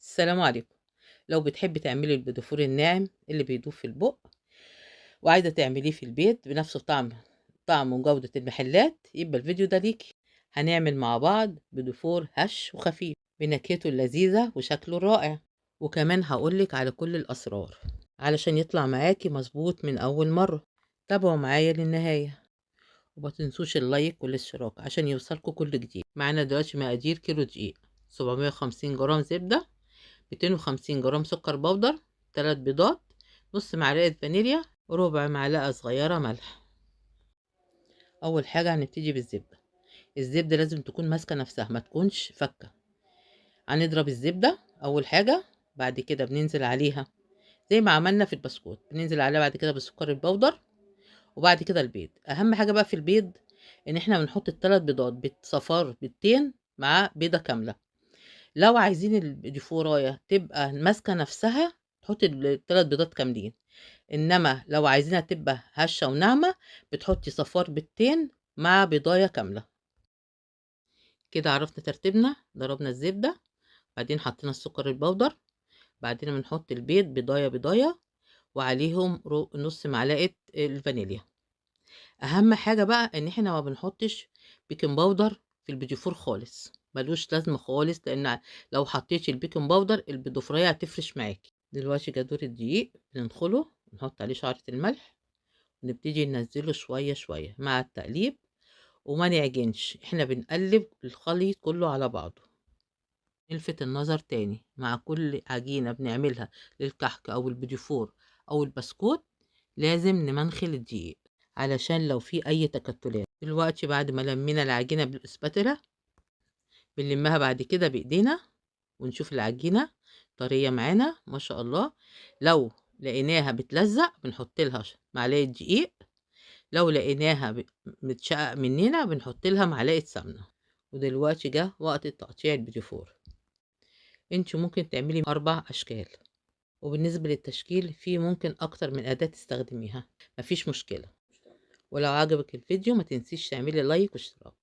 السلام عليكم. لو بتحبي تعملي البيضفور الناعم اللي بيدوب في البق وعايزة تعمليه في البيت بنفس طعم وجودة المحلات، يبقى الفيديو ده ليكي. هنعمل مع بعض بيضفور هش وخفيف بنكهته اللذيذة وشكله الرائع، وكمان هقولك على كل الأسرار علشان يطلع معاكي مظبوط من أول مرة. تابعوا معايا للنهاية وما تنسوش اللايك والاشتراك عشان يوصلكوا كل جديد. معانا دلوقتي مقادير: كيلو دقيق، 750 جرام زبدة، 250 جرام سكر بودر، 3 بيضات، نص معلقة فانيليا، وربع معلقة صغيرة ملح. أول حاجة هنبتدي بالزبدة. الزبدة لازم تكون ماسكة نفسها، ما تكونش فكة. هنضرب الزبدة أول حاجة، بعد كده بننزل عليها زي ما عملنا في البسكوت، بننزل عليها بعد كده بالسكر البودر، وبعد كده البيض. أهم حاجة بقى في البيض إن احنا بنحط الثلاث بيضات، بيض صفار، بيضتين مع بيضة كاملة. لو عايزين الديفوراية تبقى ماسكة نفسها تحطي الثلاث بيضات كاملين، انما لو عايزينها تبقى هشة وناعمة بتحطي صفار بيضتين مع بيضاية كاملة. كده عرفنا ترتيبنا: ضربنا الزبدة، بعدين حطينا السكر البودر، بعدين بنحط البيض بيضاية بيضاية، وعليهم نص معلقة الفانيليا. اهم حاجة بقى ان احنا ما بنحطش بيكنج باودر في البيديفور خالص، ملوش لازمة خالص، لان لو حطيتي البيكنج باودر البيدوفرية هتفرش معاكي. دلوقتي جدور الدقيق بندخله، نحط عليه شعرة الملح، ونبتدي ننزله شوية شوية مع التقليب، وما نعجنش، احنا بنقلب الخليط كله على بعضه. نلفت النظر تاني: مع كل عجينة بنعملها للكحك او البيديفور او البسكوت لازم نمنخل الدقيق علشان لو في اي تكتلات. دلوقتي بعد ما لمينا العجينة بالاسباتيلا، بنلمها بعد كده بايدينا ونشوف العجينة طرية معانا ما شاء الله. لو لقيناها بتلزق بنحط لها معلقة دقيق، لو لقيناها متشقق مننا بنحط لها معلقة سمنة. ودلوقتي جه وقت تقطيع البيديفور. انت ممكن تعملي 4 اشكال، وبالنسبة للتشكيل في ممكن اكتر من اداة تستخدميها، مفيش مشكلة. ولو عجبك الفيديو ما تنسيش تعملي لايك واشتراك.